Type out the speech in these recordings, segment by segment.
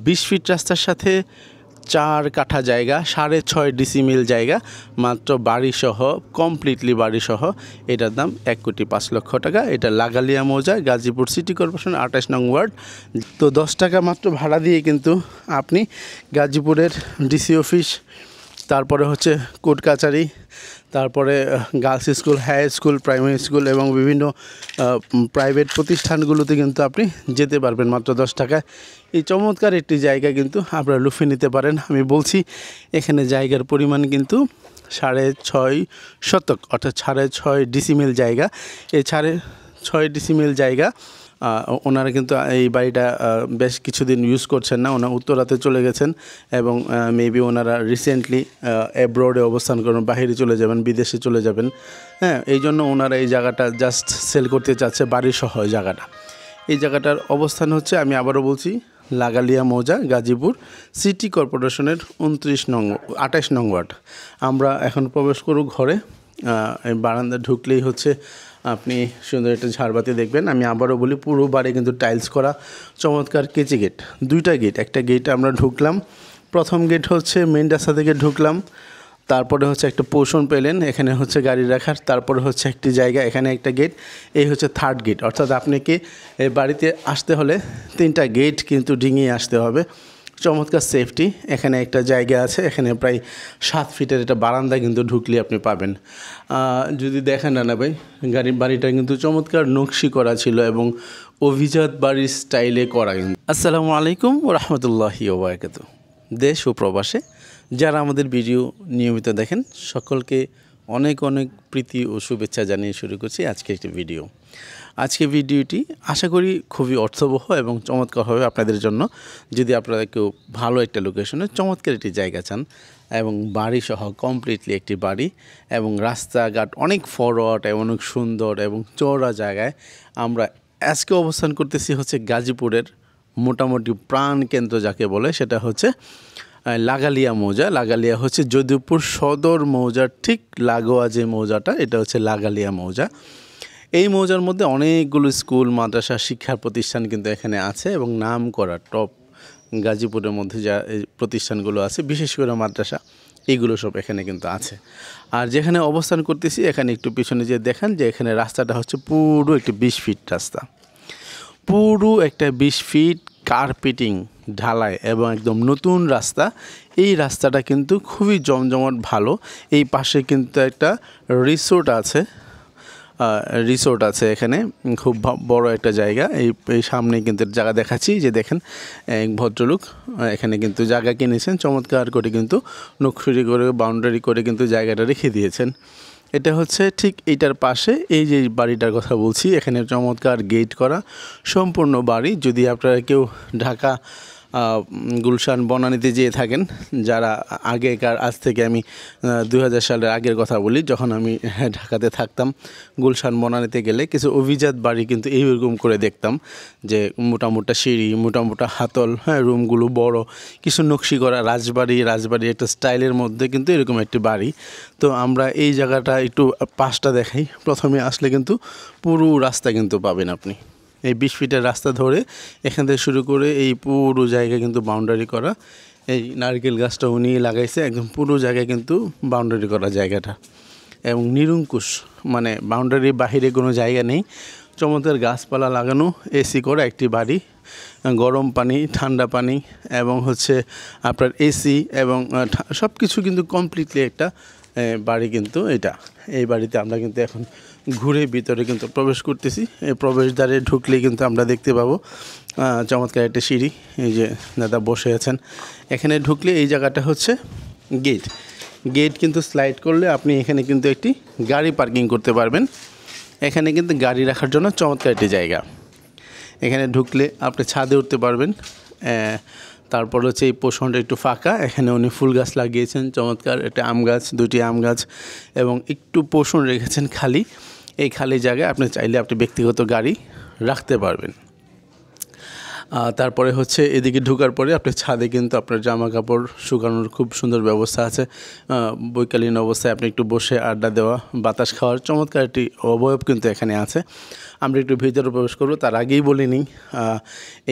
20 fit রাস্তার সাথে 4 কাঠা জায়গা, 6.5 ডিসিমিল জায়গা, মাত্র বাড়িসহ, কমপ্লিটলি বাড়িসহ, এটার দাম 1,05,00,000 টাকা। এটা লাগালিয়া মৌজা, গাজীপুর সিটি কর্পোরেশন, 28 নং ওয়ার্ড। তো 10 টাকা মাত্র ভাড়া দিয়ে কিন্তু আপনি গাজীপুরের ডিসি অফিস, তারপরে হচ্ছে কোর্ট কাচারি, তারপরে girls school, high school, primary school এবং বিভিন্ন প্রাইভেট প্রতিষ্ঠানগুলোতে কিন্তু আপনি যেতে পারবেন মাত্র 10 টাকায়। এই চমৎকার একটি জায়গা কিন্তু আপনারা লুফে নিতে পারেন। আমি বলছি এখানে জায়গার পরিমাণ কিন্তু 6.5 শতক, অর্থাৎ 6.5 ডিসিমিল জায়গা। এই 6.5 ডিসিমিল জায়গা ওনারা কিন্তু এই বাড়িটা বেশ কিছুদিন ইউজ করছেন না, ওনারা উত্তরাতে চলে গেছেন এবং মেবি ওনারা রিসেন্টলি অ্যাব্রোডে অবস্থান করেন, বাহিরে চলে যাবেন, বিদেশে চলে যাবেন। হ্যাঁ, এই জন্য ওনারা এই জায়গাটা জাস্ট সেল করতে চাচ্ছে, বাড়িসহ জায়গাটা। এই জায়গাটার অবস্থান হচ্ছে, আমি আবারও বলছি, লাগালিয়া মৌজা, গাজীপুর সিটি কর্পোরেশনের 28 নং ওয়ার্ড। আমরা এখন প্রবেশ করব ঘরে। বারান্দা ঢুকলেই হচ্ছে আপনি সুন্দর একটা ঝাড়বাতি দেখবেন। আমি আবারও বলি, পুরো বাড়ি কিন্তু টাইলস করা, চমৎকার কেচি গেট, 2টা গেট। একটা গেট আমরা ঢুকলাম, প্রথম গেট হচ্ছে মেন রাস্তা থেকে ঢুকলাম, তারপরে হচ্ছে একটা পোর্শন পেলেন, এখানে হচ্ছে গাড়ি রাখার, তারপরে হচ্ছে একটি জায়গা, এখানে একটা গেট, এই হচ্ছে থার্ড গেট। অর্থাৎ আপনাকে এই বাড়িতে আসতে হলে 3টা গেট কিন্তু ডিঙিয়ে আসতে হবে। চমৎকার সেফটি, এখানে একটা জায়গা আছে, এখানে প্রায় 7 ফিটের একটা বারান্দা কিন্তু ঢুকলে আপনি পাবেন। যদি দেখেন না ভাই, বাড়িটা কিন্তু চমৎকার নকশি করা ছিল এবং অভিজাত বাড়ির স্টাইলে করা। আসসালামু আলাইকুম ওয়া রাহমাতুল্লাহি ওয়া বারাকাতুহু। দেশ ও প্রবাসে যারা আমাদের ভিডিও নিয়মিত দেখেন, সকলকে অনেক অনেক প্রীতি ও শুভেচ্ছা জানিয়ে শুরু করছি আজকে একটি ভিডিও। আজকে ভিডিওটি আশা করি খুবই অর্থবহ এবং চমৎকার হবে আপনাদের জন্য। যদি আপনারা কেউ ভালো একটা লোকেশনে চমৎকার একটি জায়গা চান এবং বাড়ি সহ কমপ্লিটলি একটি বাড়ি এবং রাস্তাঘাট অনেক ফরওয়ার্ড এবং অনেক সুন্দর এবং চওড়া জায়গায়, আমরা আজকে অবস্থান করতেছি হচ্ছে গাজীপুরের মোটামুটি প্রাণকেন্দ্র যাকে বলে, সেটা হচ্ছে লাগালিয়া মৌজা। লাগালিয়া হচ্ছে যদুপুর সদর মৌজার ঠিক লাগোয়া যে মৌজাটা, এটা হচ্ছে লাগালিয়া মৌজা। এই মৌজার মধ্যে অনেকগুলো স্কুল, মাদ্রাসা, শিক্ষা প্রতিষ্ঠান কিন্তু এখানে আছে এবং নাম করা টপ গাজীপুরের মধ্যে যা প্রতিষ্ঠানগুলো আছে, বিশেষ করে মাদ্রাসা, এইগুলো সব এখানে কিন্তু আছে। আর যেখানে অবস্থান করতেছি এখানে একটু পিছনে যে দেখেন যে এখানে রাস্তাটা হচ্ছে পুরো একটি 20 ফিট রাস্তা, পুরো একটা 20 ফিট কার্পেটিং, ঢালাই এবং একদম নতুন রাস্তা। এই রাস্তাটা কিন্তু খুবই জমজমাট ভালো। এই পাশে কিন্তু একটা রিসোর্ট আছে এখানে, খুব বড় একটা জায়গা। এই সামনে কিন্তু জায়গা দেখাচ্ছি, যে দেখেন এক ভদ্রলোক এখানে কিন্তু জায়গা কিনেছেন, চমৎকার করে কিন্তু নকশি করে বাউন্ডারি করে কিন্তু জায়গাটা রেখে দিয়েছেন। এটা হচ্ছে ঠিক এইটার পাশে এই যে বাড়িটার কথা বলছি, এখানে চমৎকার গেট করা সম্পূর্ণ বাড়ি। যদি আপনারা কেউ ঢাকা গুলশান বনানীতে যেয়ে থাকেন, যারা আগেকার, আজ থেকে আমি 2000 সালের আগের কথা বলি, যখন আমি ঢাকাতে থাকতাম, গুলশান বনানীতে গেলে কিছু অভিজাত বাড়ি কিন্তু এইরকম করে দেখতাম, যে মোটামোটা সিঁড়ি, মোটামোটা হাতল, হ্যাঁ, রুমগুলো বড়, কিছু নকশি করা রাজবাড়ি একটা স্টাইলের মধ্যে কিন্তু এরকম একটি বাড়ি। তো আমরা এই জায়গাটা একটু পাশটা দেখাই। প্রথমে আসলে কিন্তু পুরো রাস্তা কিন্তু পাবেন আপনি, এই 20 ফিটের রাস্তা ধরে এখান থেকে শুরু করে এই পুরো জায়গা কিন্তু বাউন্ডারি করা। এই নারকেল গাছটা উনি লাগাইছে, একদম পুরো জায়গায় কিন্তু বাউন্ডারি করা জায়গাটা এবং নিরঙ্কুশ, মানে বাউন্ডারির বাহিরে কোনো জায়গা নেই। চমৎকার গাছপালা লাগানো, এসি করা একটি বাড়ি, গরম পানি, ঠান্ডা পানি এবং হচ্ছে আপনার এসি এবং সব কিছু কিন্তু কমপ্লিটলি একটা বাড়ি কিন্তু এটা। এই বাড়িতে আমরা কিন্তু এখন ঘুরে ভিতরে কিন্তু প্রবেশ করতেছি। এই প্রবেশদ্বারে ঢুকলে কিন্তু আমরা দেখতে পাবো চমৎকার একটা সিঁড়ি, এই যে দাদা বসে আছেন। এখানে ঢুকলে এই জায়গাটা হচ্ছে গেট কিন্তু স্লাইড করলে আপনি এখানে কিন্তু একটি গাড়ি পার্কিং করতে পারবেন। এখানে কিন্তু গাড়ি রাখার জন্য চমৎকার একটি জায়গা। এখানে ঢুকলে আপনি ছাদে উঠতে পারবেন। তারপর হচ্ছে এই পোষণটা একটু ফাঁকা, এখানে উনি ফুল গাছ লাগিয়েছেন, চমৎকার একটা আম গাছ, 2টি আম গাছ এবং একটু পোষণ রেখেছেন খালি। এই খালি জায়গায় আপনি চাইলে আপনি ব্যক্তিগত গাড়ি রাখতে পারবেন। তারপরে হচ্ছে এদিকে ঢোকার পরে আপনার ছাদে কিন্তু আপনার জামা কাপড় শুকানোর খুব সুন্দর ব্যবস্থা আছে। বৈকালীন অবস্থায় আপনি একটু বসে আড্ডা দেওয়া, বাতাস খাওয়ার চমৎকার একটি অবয়ব কিন্তু এখানে আছে। আমরা একটু ভিতরে প্রবেশ করব, তার আগেই বলে নিই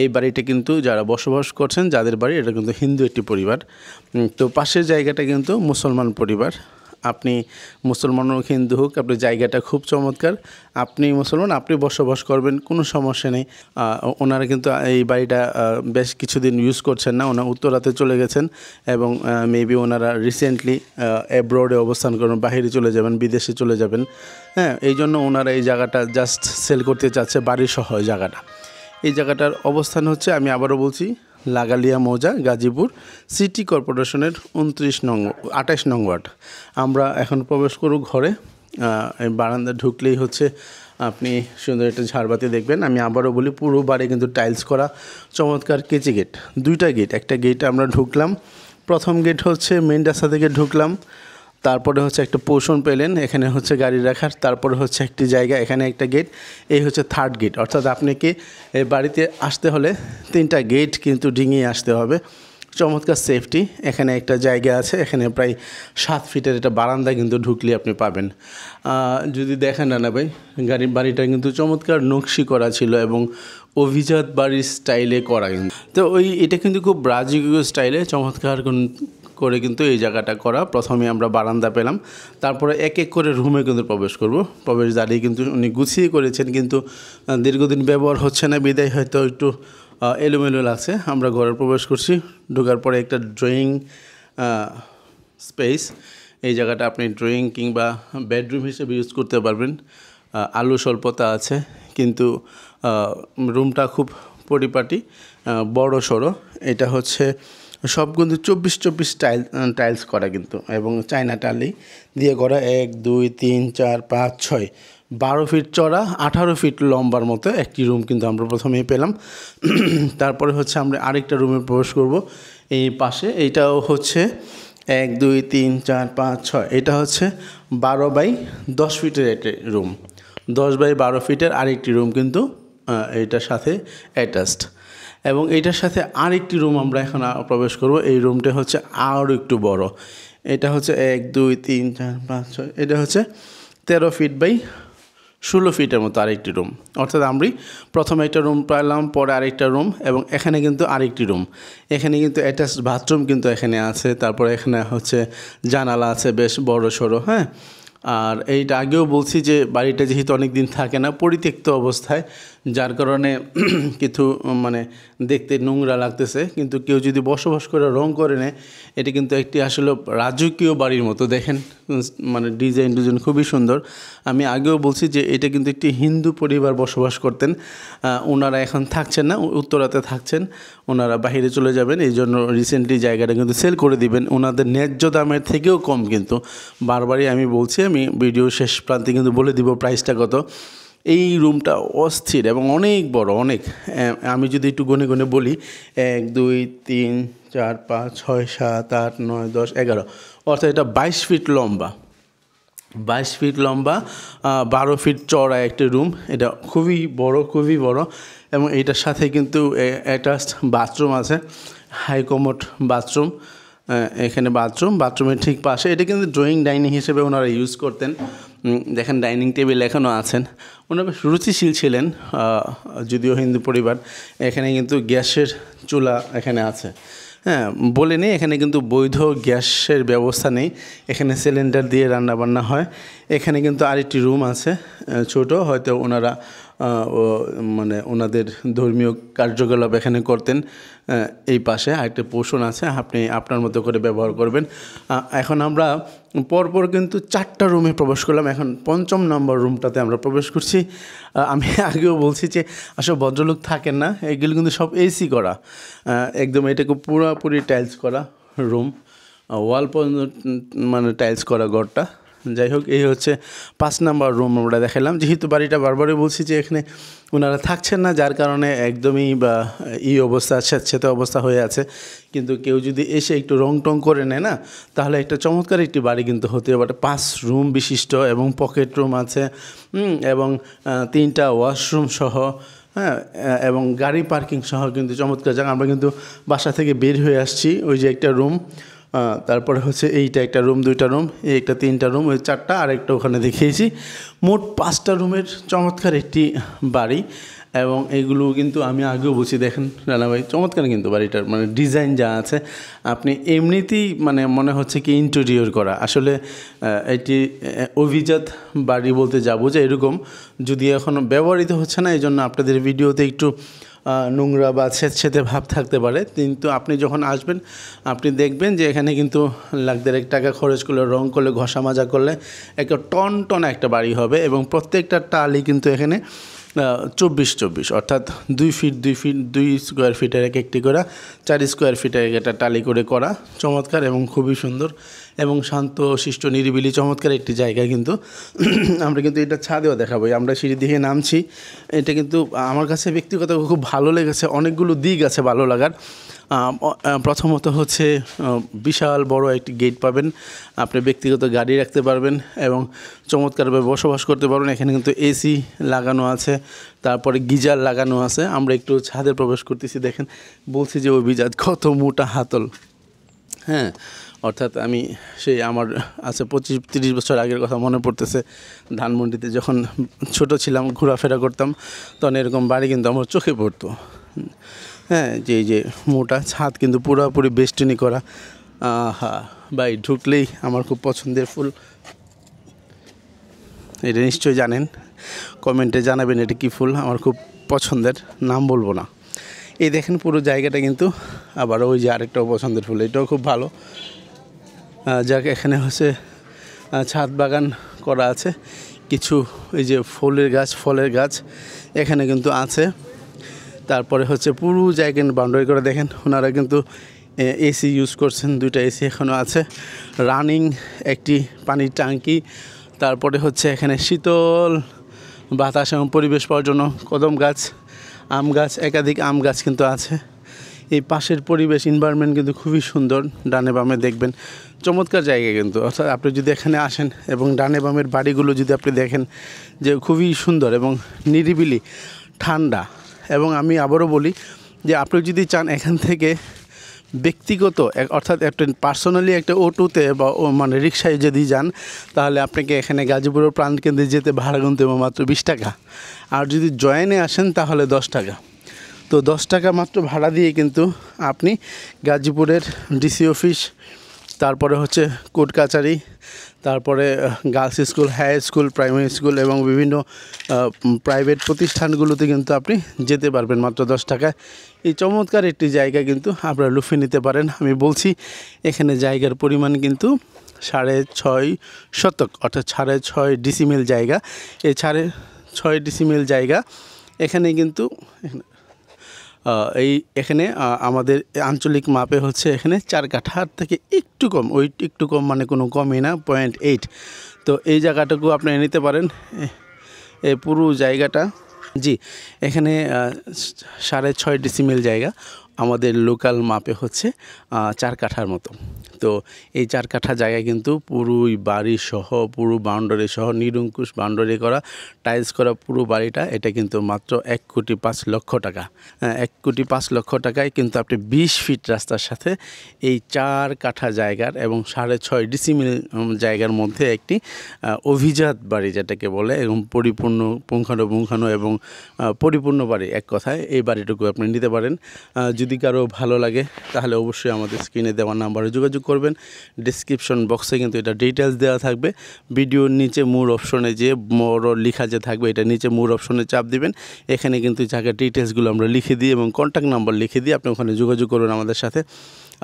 এই বাড়িটা কিন্তু যারা বসবাস করছেন, যাদের বাড়ি, এটা কিন্তু হিন্দু একটি পরিবার। তো পাশের জায়গাটা কিন্তু মুসলমান পরিবার। আপনি মুসলমান হোক হিন্দু হোক, আপনার জায়গাটা খুব চমৎকার। আপনি মুসলমান, আপনি বসবাস করবেন, কোনো সমস্যা নেই। ওনারা কিন্তু এই বাড়িটা বেশ কিছুদিন ইউজ করছেন না, ওনারা উত্তরাতে চলে গেছেন এবং মেবি ওনারা রিসেন্টলি অ্যাব্রোডে অবস্থান করবেন, বাহিরে চলে যাবেন, বিদেশে চলে যাবেন। হ্যাঁ, এই জন্য ওনারা এই জায়গাটা জাস্ট সেল করতে চাচ্ছে, বাড়িসহ জায়গাটা। এই জায়গাটার অবস্থান হচ্ছে, আমি আবারও বলছি, লাগালিয়া মৌজা, গাজীপুর সিটি কর্পোরেশনের 28 নং ওয়ার্ড। আমরা এখন প্রবেশ করব ঘরে। এই বারান্দা ঢুকলেই হচ্ছে আপনি সুন্দর একটা ঝাড়বাতি দেখবেন। আমি আবারও বলি, পুরো বাড়ি কিন্তু টাইলস করা, চমৎকার কেচি গেট, 2টা গেট। একটা গেটে আমরা ঢুকলাম, প্রথম গেট হচ্ছে মেন রাস্তা থেকে ঢুকলাম, তারপরে হচ্ছে একটা পোর্শন পেলেন, এখানে হচ্ছে গাড়ি রাখার, তারপরে হচ্ছে একটি জায়গা, এখানে একটা গেট, এই হচ্ছে থার্ড গেট। অর্থাৎ আপনাকে এই বাড়িতে আসতে হলে 3টা গেট কিন্তু ডিঙিয়ে আসতে হবে। চমৎকার সেফটি। এখানে একটা জায়গা আছে, এখানে প্রায় 7 ফিটের একটা বারান্দা কিন্তু ঢুকলে আপনি পাবেন। যদি দেখেন রানা ভাই, বাড়িটা কিন্তু চমৎকার নকশি করা ছিল এবং অভিজাত বাড়ির স্টাইলে করা কিন্তু। তো এটা কিন্তু খুব রাজকীয় স্টাইলে চমৎকার করে কিন্তু এই জায়গাটা করা। প্রথমে আমরা বারান্দা পেলাম, তারপরে এক এক করে রুমে কিন্তু প্রবেশ করব। প্রবেশদ্বারেই কিন্তু উনি গুছিয়ে করেছেন, কিন্তু দীর্ঘদিন ব্যবহার হচ্ছে না বিদায় হয়তো একটু এলোমেলো লাগছে। আমরা ঘরে প্রবেশ করছি, ঢোকার পরে একটা ড্রয়িং স্পেস। এই জায়গাটা আপনি ড্রয়িং কিংবা বেডরুম হিসেবে ইউজ করতে পারবেন। আলো স্বল্পতা আছে, কিন্তু রুমটা খুব পরিপাটি, বড় সড়ো। এটা হচ্ছে সব কিন্তু 24 টাইলস করা কিন্তু, এবং চায়না টালি দিয়ে করা। 1 2 3 4 5 6 12 ফিট চড়া, 18 ফিট লম্বার মতো একটি রুম কিন্তু আমরা প্রথমেই পেলাম। তারপরে হচ্ছে আমরা আরেকটা রুমে প্রবেশ করব এই পাশে। এইটাও হচ্ছে 1 2 3 4 5 6, এটা হচ্ছে 12 বাই 10 ফিটের একটি রুম। 10 বাই 12 ফিটের আরেকটি রুম কিন্তু এইটার সাথে অ্যাটাচড, এবং এইটার সাথে আরেকটি রুম আমরা এখন প্রবেশ করব। এই রুমটা হচ্ছে আরও একটু বড়। এটা হচ্ছে 1 2 3 4 5 6, এটা হচ্ছে 13 ফিট বাই 16 ফিটের মতো আরেকটি রুম। অর্থাৎ আমরা প্রথমে একটা রুম পেলাম, পরে আরেকটা রুম, এবং এখানে কিন্তু আরেকটি রুম। এখানে কিন্তু অ্যাটাচড বাথরুম কিন্তু এখানে আছে। তারপরে এখানে হচ্ছে জানালা আছে বেশ বড় সড়ো। হ্যাঁ, আর এইটা আগেও বলছি যে বাড়িটা যেহেতু অনেক দিন থাকে না, পরিত্যক্ত অবস্থায়, যার কারণে কিছু মানে দেখতে নোংরা লাগতেছে, কিন্তু কেউ যদি বসবাস করে রং করে নেয়, এটা কিন্তু একটি আসলে রাজকীয় বাড়ির মতো। দেখেন মানে ডিজাইন খুবই সুন্দর। আমি আগেও বলছি যে এটা কিন্তু একটি হিন্দু পরিবার বসবাস করতেন। ওনারা এখন থাকছেন না, উত্তরাতে থাকছেন, ওনারা বাহিরে চলে যাবেন। এই জন্য রিসেন্টলি জায়গাটা কিন্তু সেল করে দিবেন, ওনাদের ন্যায্য দামের থেকেও কম। কিন্তু বারবারই আমি বলছি, আমি ভিডিও শেষ প্রান্তে কিন্তু বলে দিব প্রাইসটা কত। এই রুমটা অস্থির এবং অনেক বড়, অনেক। আমি যদি একটু গনে গনে বলি, 1 2 3 4 5 6 7 8 9 10 11, অর্থাৎ এটা 22 ফিট লম্বা, 22 ফিট লম্বা, 12 ফিট চড়া একটি রুম। এটা খুবই বড়, খুবই বড়। এবং এটার সাথে কিন্তু অ্যাটাচড বাথরুম আছে, হাই কমোড বাথরুম। এখানে বাথরুমের ঠিক পাশে এটা কিন্তু ড্রয়িং ডাইনিং হিসেবে ওনারা ইউজ করতেন। দেখেন ডাইনিং টেবিল এখনও আছেন। ওনারা বেশ রুচিশীল ছিলেন, যদিও হিন্দু পরিবার। এখানে কিন্তু গ্যাসের চুলা এখানে আছে। হ্যাঁ, বলে নেই, এখানে কিন্তু বৈধ গ্যাসের ব্যবস্থা নেই, এখানে সিলিন্ডার দিয়ে রান্নাবান্না হয়। এখানে কিন্তু আরেকটি রুম আছে ছোট, হয়তো ওনারা মানে ওনাদের ধর্মীয় কার্যকলাপ এখানে করতেন। এই পাশে আরেকটা পোর্শন আছে, আপনি আপনার মতো করে ব্যবহার করবেন। এখন আমরা পরপর কিন্তু 4টা রুমে প্রবেশ করলাম। এখন 5ম নম্বর রুমটাতে আমরা প্রবেশ করছি। আমি আগেও বলছি যে আসলে ভদ্রলোক থাকেন না, এগুলো কিন্তু সব এসি করা, একদম এটাকে পুরোপুরি টাইলস করা রুম, ওয়াল পর্যন্ত মানে টাইলস করা ঘরটা। যাই হোক, এই হচ্ছে 5 নম্বর রুম আমরা দেখালাম। যেহেতু বাড়িটা বারবারই বলছি যে এখানে ওনারা থাকছেন না, যার কারণে একদমই অবস্থা, স্যাঁতস্যাঁতে অবস্থা হয়ে আছে। কিন্তু কেউ যদি এসে একটু রং টং করে নেয় না, তাহলে একটা চমৎকার একটি বাড়ি কিন্তু হতে পারে। 5 রুম বিশিষ্ট এবং পকেট রুম আছে, এবং 3টা ওয়াশরুম সহ। হ্যাঁ, এবং গাড়ি পার্কিং সহ কিন্তু চমৎকার জায়গা। আমরা কিন্তু বাসা থেকে বের হয়ে আসছি, ওই যে একটা রুম, তারপরে হচ্ছে এইটা একটা রুম, 2টা রুম, এই একটা 3টা রুম, ওই 4টা, আর একটা ওখানে দেখিয়েছি। মোট 5টা রুমের চমৎকার একটি বাড়ি। এবং এগুলো কিন্তু আমি আগেও বলছি, দেখেন রানা ভাই, চমৎকার কিন্তু বাড়িটার মানে ডিজাইন যা আছে, আপনি এমনিতেই মানে মনে হচ্ছে কি ইন্টেরিয়র করা। আসলে এটি অভিজাত বাড়ি বলতে যাবো যে এরকম, যদি এখনও ব্যবহৃত হচ্ছে না, এই জন্য আপনাদের ভিডিওতে একটু নোংরা বা ছেঁচেতে ভাব থাকতে পারে। কিন্তু আপনি যখন আসবেন আপনি দেখবেন যে এখানে কিন্তু লাখ দেড়েক টাকা খরচ করলে, রং করলে, ঘষা মাজা করলে একটা টন একটা বাড়ি হবে। এবং প্রত্যেকটা টালি কিন্তু এখানে 24 অর্থাৎ 2 ফিট 2 স্কোয়ার ফিটের একটি করে, 4 স্কোয়ার ফিটের একটা টালি করে করা, চমৎকার এবং খুবই সুন্দর এবং শান্ত শিষ্ট নিরিবিলি চমৎকার একটি জায়গা। কিন্তু আমরা কিন্তু এটা ছাদেও দেখাবো, আমরা সিঁড়ি দিয়ে নামছি। এটা কিন্তু আমার কাছে ব্যক্তিগত খুব ভালো লেগেছে, অনেকগুলো দিক আছে ভালো লাগার। প্রথমত হচ্ছে বিশাল বড় একটি গেট পাবেন, আপনি ব্যক্তিগত গাড়ি রাখতে পারবেন এবং চমৎকারভাবে বসবাস করতে পারবেন। এখানে কিন্তু এসি লাগানো আছে, তারপরে গিজার লাগানো আছে। আমরা একটু ছাদে প্রবেশ করতেছি, দেখেন বলছি যে অভিজাত, কত মোটা হাতল। হ্যাঁ, অর্থাৎ আমি সেই আমার আছে 25-30 বছর আগের কথা মনে পড়তেছে। ধানমন্ডিতে যখন ছোট ছিলাম, ঘোরাফেরা করতাম, তখন এরকম বাড়ি কিন্তু আমার চোখে পড়তো। হ্যাঁ, যে মোটা ছাদ কিন্তু পুরোপুরি বেষ্টনী করা। হ্যাঁ ভাই, ঢুকলেই আমার খুব পছন্দের ফুল, এটা নিশ্চয়ই জানেন, কমেন্টে জানাবেন এটা কী ফুল, আমার খুব পছন্দের, নাম বলবো না। এই দেখেন পুরো জায়গাটা কিন্তু, আবার ওই যে আরেকটাও পছন্দের ফুল, এটাও খুব ভালো। যাক, এখানে হচ্ছে ছাদ বাগান করা আছে, কিছু এই যে ফলের গাছ এখানে কিন্তু আছে। তারপরে হচ্ছে পুরো জায়গা বাউন্ডারি করে, দেখেন ওনারা কিন্তু এসি ইউজ করছেন, 2টা এসি এখনও আছে, রানিং একটি পানির ট্যাঙ্কি। তারপরে হচ্ছে এখানে শীতল বাতাস এবং পরিবেশ পাওয়ার জন্য কদম গাছ, আম গাছ, একাধিক আম গাছ কিন্তু আছে। এই পাশের পরিবেশ এনভায়রনমেন্ট কিন্তু খুবই সুন্দর, ডানে বামে দেখবেন চমৎকার জায়গা কিন্তু। অর্থাৎ আপনি যদি এখানে আসেন এবং ডানে বামের বাড়িগুলো যদি আপনি দেখেন যে খুবই সুন্দর এবং নিরিবিলি, ঠান্ডা। এবং আমি আবারও বলি যে আপনি যদি চান এখান থেকে ব্যক্তিগত অর্থাৎ একটা পার্সোনালি একটা অটোতে বা মানে রিক্সায় যদি যান, তাহলে আপনাকে এখানে গাজীপুরের প্রাণকেন্দ্রে যেতে ভাড়া গুনতে হবে মাত্র 20 টাকা। আর যদি জয়েনে আসেন তাহলে 10 টাকা। তো 10 টাকা মাত্র ভাড়া দিয়ে কিন্তু আপনি গাজীপুরের ডিসি অফিস, তারপরে হচ্ছে কোর্ট কাচারি, তারপরে girls school, high school, primary school এবং বিভিন্ন প্রাইভেট প্রতিষ্ঠানগুলোতে কিন্তু আপনি যেতে পারবেন মাত্র 10 টাকায়। এই চমৎকার একটি জায়গা কিন্তু আপনারা লুফে নিতে পারেন। আমি বলছি এখানে জায়গার পরিমাণ কিন্তু 6.5 শতক, অর্থাৎ 6.5 ডিসিমিল জায়গা। এই 6.5 ডিসিমিল জায়গা এখানে কিন্তু এখানে আমাদের আঞ্চলিক মাপে হচ্ছে এখানে 4 কাঠার থেকে একটু কম, ওই একটু কম মানে কোনো কমই না, 0.8। তো এই জায়গাটাকে আপনি নিতে পারেন, এই পুরো জায়গাটা। জি, এখানে 6.5 ডিসিমিল জায়গা, আমাদের লোকাল মাপে হচ্ছে 4 কাঠার মতো। তো এই 4 কাঠা জায়গায় কিন্তু পুরোই বাড়ি সহ, পুরো বাউন্ডারি সহ, নিরঙ্কুশ বাউন্ডারি করা, টাইলস করা পুরো বাড়িটা, এটা কিন্তু মাত্র 1,05,00,000 টাকা। 1,05,00,000 টাকায় কিন্তু আপনি 20 ফিট রাস্তার সাথে এই 4 কাঠা জায়গার এবং 6.5 ডিসিমিল জায়গার মধ্যে একটি অভিজাত বাড়ি যেটাকে বলে, এবং পরিপূর্ণ পুঙ্খানুপুঙ্খানু এবং পরিপূর্ণ বাড়ি, এক কথায় এই বাড়িটুকু আপনি নিতে পারেন। যদি কারো ভালো লাগে তাহলে অবশ্যই আমাদের স্ক্রিনে দেওয়া নাম্বারে যোগাযোগ করবেন। ডিসক্রিপশন বক্সে কিন্তু এটা ডিটেলস দেওয়া থাকবে। ভিডিওর নিচে মোর অপশনে যে বড় লেখা যে থাকবে, এটা নিচে মোর অপশনে চাপ দিবেন। এখানে কিন্তু জায়গার ডিটেলসগুলো আমরা লিখে দিই এবং কন্ট্যাক্ট নাম্বার লিখে দিই, আপনি ওখানে যোগাযোগ করবেন আমাদের সাথে।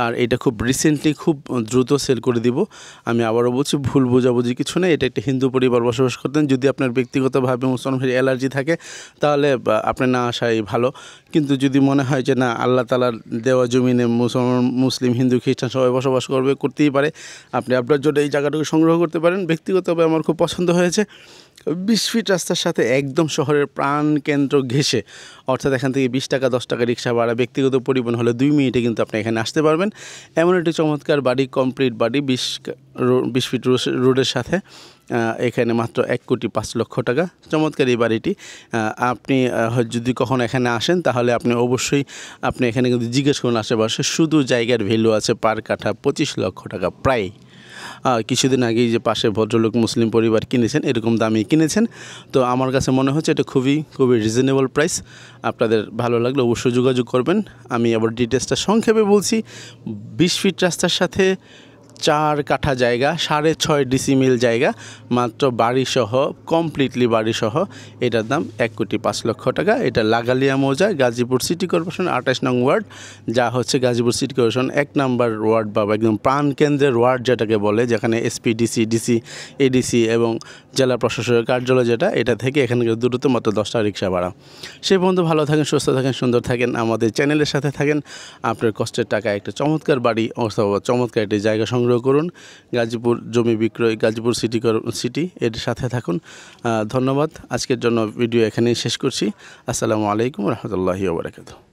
আর এটা খুব রিসেন্টলি খুব দ্রুত সেল করে দিব। আমি আবারও বলছি, ভুল বোঝাবুঝি কিছু নেই, এটা একটা হিন্দু পরিবার বসবাস করতেন। যদি আপনার ব্যক্তিগতভাবে মুসলমানের অ্যালার্জি থাকে তাহলে আপনি না আসাই ভালো। কিন্তু যদি মনে হয় যে না, আল্লাহ তাআলার দেওয়া জমিনে মুসলিম, হিন্দু, খ্রিস্টান সবাই বসবাস করতেই পারে, আপনি আপনার জন্য এই জায়গাটুকু সংগ্রহ করতে পারেন। ব্যক্তিগতভাবে আমার খুব পছন্দ হয়েছে। 20 ফিট রাস্তার সাথে একদম শহরের প্রাণকেন্দ্র ঘেঁষে, অর্থাৎ এখান থেকে 20 টাকা 10 টাকা রিক্সা ভাড়া, ব্যক্তিগত পরিবহন হলে 2 মিনিটে কিন্তু আপনি এখানে আসতে পারবেন। এমন একটি চমৎকার বাড়ি, কমপ্লিট বাড়ি 20 ফিট রোডের সাথে, এখানে মাত্র 1,05,00,000 টাকা চমৎকার এই বাড়িটি। আপনি যদি কখনো এখানে আসেন তাহলে আপনি অবশ্যই আপনি এখানে কিন্তু জিজ্ঞেস করুন আশেপাশে, শুধু জায়গার ভ্যালু আছে পার কাঠা 25 লক্ষ টাকা প্রায়। কিছুদিন আগেই যে পাশে ভদ্রলোক মুসলিম পরিবার কিনেছেন, এরকম দামে কিনেছেন। তো আমার কাছে মনে হচ্ছে এটা খুবই রিজনেবল প্রাইস। আপনাদের ভালো লাগলে অবশ্যই যোগাযোগ করবেন। আমি আবার ডিটেলসটা সংক্ষেপে বলছি। 20 ফিট রাস্তার সাথে 4 কাঠা জায়গা, 6.5 ডিসিমিল জায়গা, মাত্র বাড়িসহ, কমপ্লিটলি বাড়িসহ, এটার দাম 1,05,00,000 টাকা। এটা লাগালিয়া মৌজা, গাজীপুর সিটি কর্পোরেশন 28 নং ওয়ার্ড, যা হচ্ছে গাজীপুর সিটি কর্পোরেশন 1 নম্বর ওয়ার্ড বা একদম প্রাণকেন্দ্রের ওয়ার্ড যেটাকে বলে, যেখানে এসপি, ডিসি, এডিসি এবং জেলা প্রশাসকের কার্যালয় যেটা, এটা থেকে এখানে দূরত্ব মাত্র 10 টাকা রিক্সা ভাড়া। সে পর্যন্ত ভালো থাকেন, সুস্থ থাকেন, সুন্দর থাকেন, আমাদের চ্যানেলের সাথে থাকেন। আপনার কষ্টের টাকায় একটা চমৎকার বাড়ি অথবা চমৎকার একটি জায়গা সংগ্রহ করুন। গাজীপুর জমি বিক্রয়, গাজীপুর সিটি এর সাথে থাকুন। ধন্যবাদ। আজকের জন্য ভিডিও এখানেই শেষ করছি। আসসালামু আলাইকুম রহমতুল্লাহি ওয়া বারাকাতুহু।